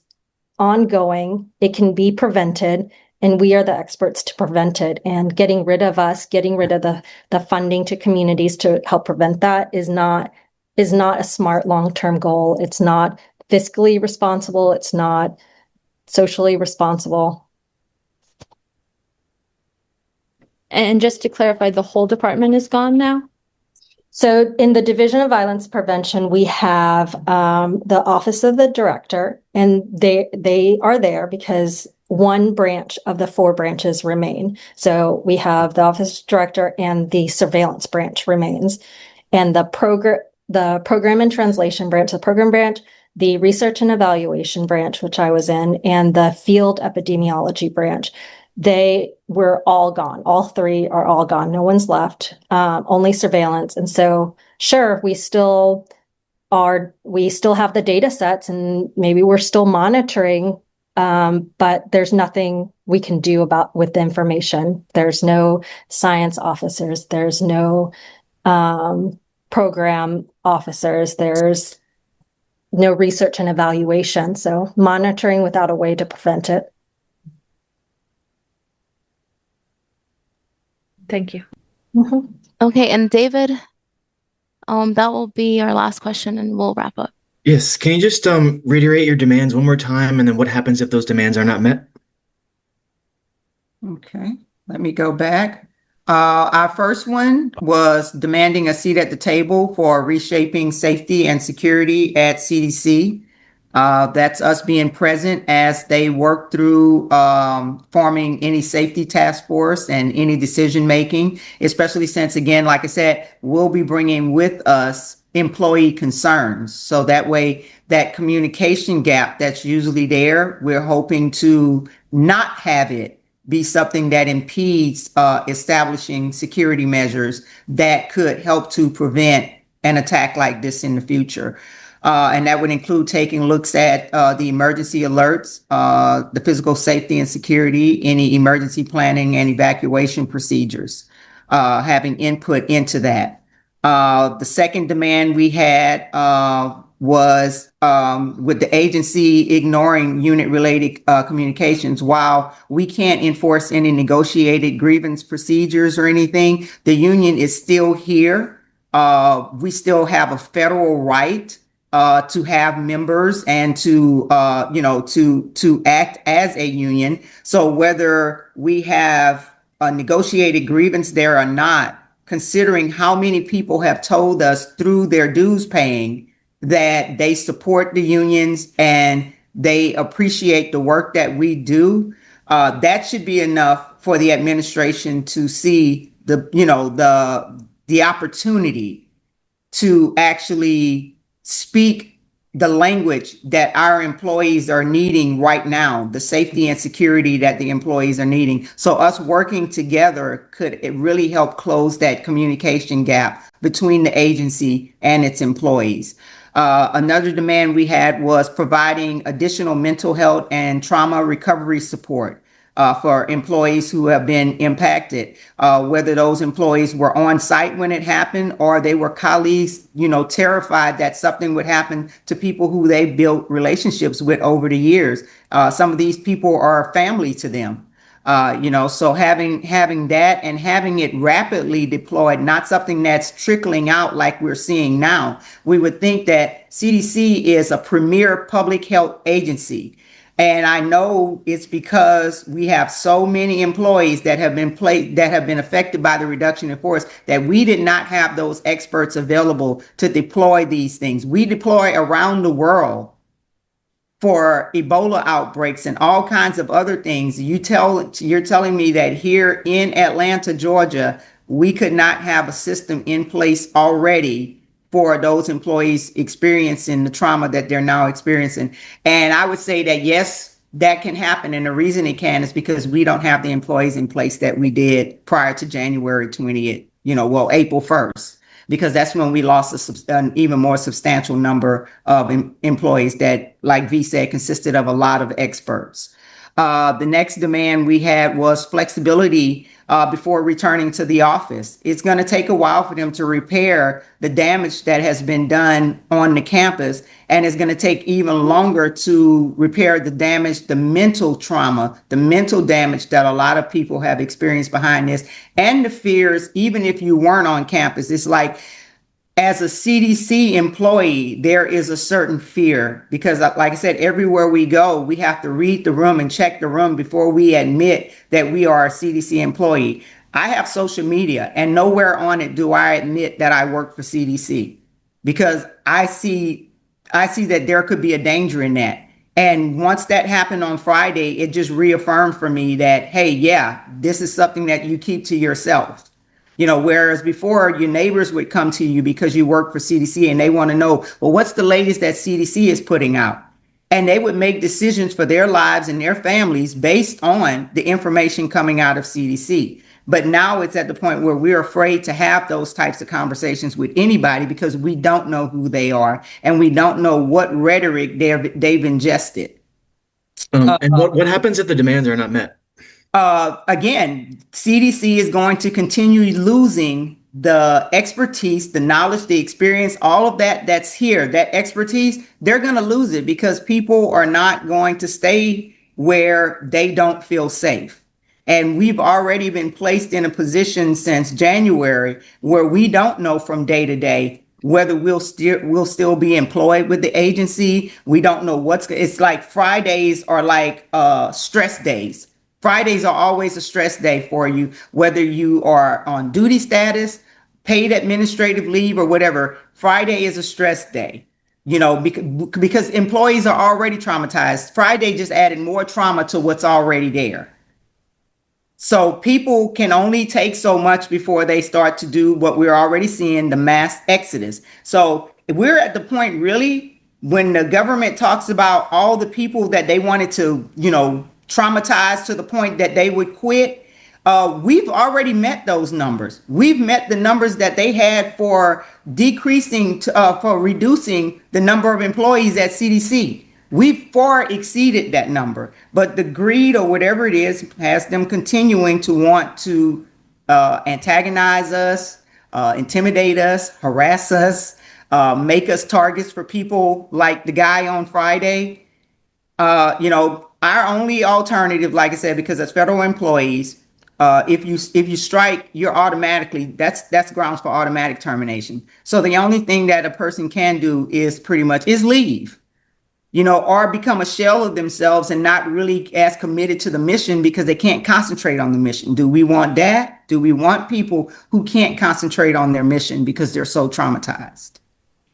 ongoing. It can be prevented, and we are the experts to prevent it. And getting rid of the funding to communities to help prevent that is not a smart long-term goal. It's not fiscally responsible. It's not socially responsible. And just to clarify, the whole department is gone now? So in the Division of Violence Prevention, we have the Office of the Director, and they are there because one branch of the 4 branches remain. So we have the Office Director and the Surveillance branch remains, and the Program and Translation branch, the Program branch, the Research and Evaluation branch, which I was in, and the Field Epidemiology branch. They were all gone. All 3 are all gone. No one's left. Only surveillance. And so, sure, we still have the data sets, and maybe we're still monitoring, but there's nothing we can do with the information. There's no science officers. There's no program officers. There's no research and evaluation. So monitoring without a way to prevent it. Thank you. Okay, and David, that will be our last question and we'll wrap up. Yes, can you just reiterate your demands one more time, and then what happens if those demands are not met? Okay, let me go back. Our first one was demanding a seat at the table for reshaping safety and security at CDC. That's us being present as they work through forming any safety task force and any decision making, especially since, again, like I said, we'll be bringing with us employee concerns. So that way, that communication gap that's usually there, we're hoping to not have it be something that impedes establishing security measures that could help to prevent an attack like this in the future. And that would include taking looks at the emergency alerts, the physical safety and security, any emergency planning and evacuation procedures, having input into that. The second demand we had was with the agency ignoring unit-related communications. While we can't enforce any negotiated grievance procedures or anything, the union is still here. We still have a federal right to have members and to to act as a union. So whether we have a negotiated grievance there or not, considering how many people have told us through their dues paying that they support the unions and they appreciate the work that we do, that should be enough for the administration to see the opportunity to actually speak the language that our employees are needing right now, the safety and security that the employees are needing. So us working together could really help close that communication gap between the agency and its employees. Another demand we had was providing additional mental health and trauma recovery support for employees who have been impacted, whether those employees were on site when it happened or they were colleagues, terrified that something would happen to people who they built relationships with over the years. Some of these people are family to them. So having that and having it rapidly deployed, not something that's trickling out like we're seeing now. We would think that CDC is a premier public health agency. And I know it's because we have so many employees that have been affected by the reduction in force that we did not have those experts available to deploy these things. We deploy around the world for Ebola outbreaks and all kinds of other things. You're telling me that here in Atlanta, Georgia, we could not have a system in place already for those employees experiencing the trauma that they're now experiencing. And I would say that, yes, that can happen. And the reason it can is because we don't have the employees in place that we did prior to January 20th, April 1st, because that's when we lost an even more substantial number of employees that, like V said, consisted of a lot of experts. The next demand we had was flexibility before returning to the office. It's going to take a while for them to repair the damage that has been done on the campus, and it's going to take even longer to repair the damage, the mental trauma, the mental damage that a lot of people have experienced behind this, and the fears, even if you weren't on campus. It's like, as a CDC employee, there is a certain fear because, like I said, everywhere we go, we have to read the room and check the room before we admit that we are a CDC employee. I have social media, and nowhere on it do I admit that I work for CDC because I see that there could be a danger in that. And once that happened on Friday, it just reaffirmed for me that, hey, yeah, this is something that you keep to yourself. Whereas before your neighbors would come to you because you work for CDC and they want to know, well, what's the latest that CDC is putting out? And they would make decisions for their lives and their families based on the information coming out of CDC. But now it's at the point where we're afraid to have those types of conversations with anybody because we don't know who they are and we don't know what rhetoric they've ingested. And what happens if the demands are not met? Again, CDC is going to continue losing the expertise, the knowledge, the experience, all of that's here, that expertise. They're going to lose it because people are not going to stay where they don't feel safe. And we've already been placed in a position since January where we don't know from day to day whether we'll still be employed with the agency. We don't know it's like Fridays are like stress days. Fridays are always a stress day for you, whether you are on duty status, paid administrative leave, or whatever. Friday is a stress day, because employees are already traumatized. Friday just added more trauma to what's already there. So people can only take so much before they start to do what we're already seeing, the mass exodus. So we're at the point really when the government talks about all the people that they wanted to, traumatize to the point that they would quit. We've already met those numbers. We've met the numbers that they had for for reducing the number of employees at CDC. We've far exceeded that number, but the greed or whatever it is has them continuing to want to antagonize us, intimidate us, harass us, make us targets for people like the guy on Friday. Our only alternative, like I said, because as federal employees, if you strike, you're automatically that's grounds for automatic termination. So the only thing that a person can do is pretty much is leave, or become a shell of themselves and not really as committed to the mission because they can't concentrate on the mission. Do we want that? Do we want people who can't concentrate on their mission because they're so traumatized?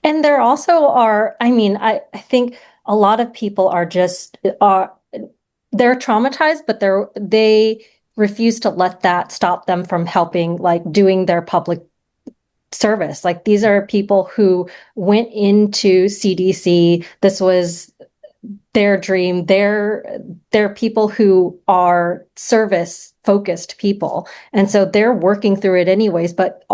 And there also are, I think a lot of people are just, they're traumatized, but they refuse to let that stop them from helping, like doing their public service. Like these are people who went into CDC. This was their dream. They're people who are service focused people. And so they're working through it anyways, but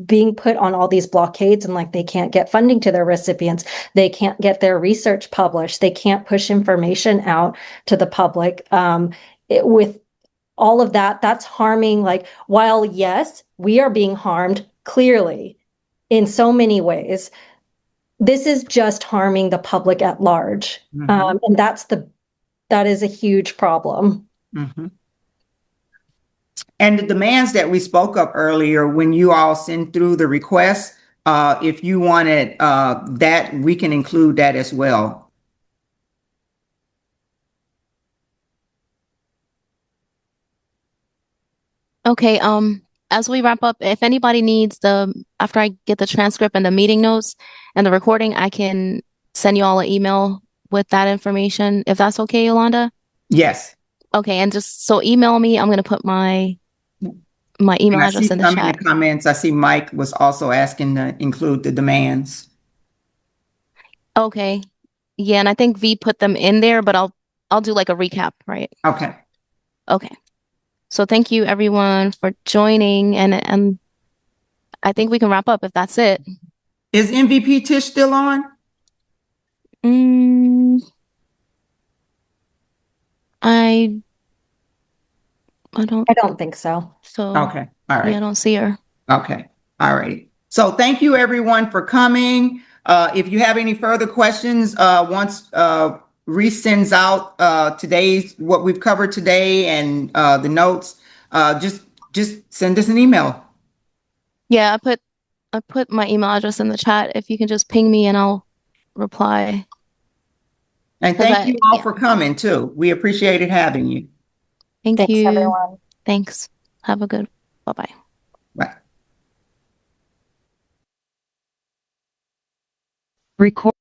being put on all these blockades and like they can't get funding to their recipients. They can't get their research published. They can't push information out to the public. With all of that, that's harming, like, while yes, we are being harmed clearly in so many ways, this is just harming the public at large. And that is a huge problem. Mm-hmm. And the demands that we spoke of earlier, when you all send through the requests, if you wanted that, we can include that as well. Okay, as we wrap up, if anybody needs after I get the transcript and the meeting notes and the recording, I can send you all an email with that information, if that's okay, Yolanda? Yes. Okay, and just so email me. I'm gonna put my email address in the chat. In the comments, I see Mike was also asking to include the demands. Okay. Yeah, and I think V put them in there, but I'll do like a recap, right? Okay. Okay. So thank you everyone for joining, and I think we can wrap up if that's it. Is MVP Tish still on? I don't think so. So okay. All right. Yeah, I don't see her. Okay. All right. So thank you everyone for coming. If you have any further questions, once Reese sends out what we've covered today and the notes, just send us an email. Yeah, I put my email address in the chat. If you can just ping me and I'll reply. And thank you all for coming too. We appreciated having you. Thanks you, everyone. Thanks. Have a good. Bye-bye. Bye. Record.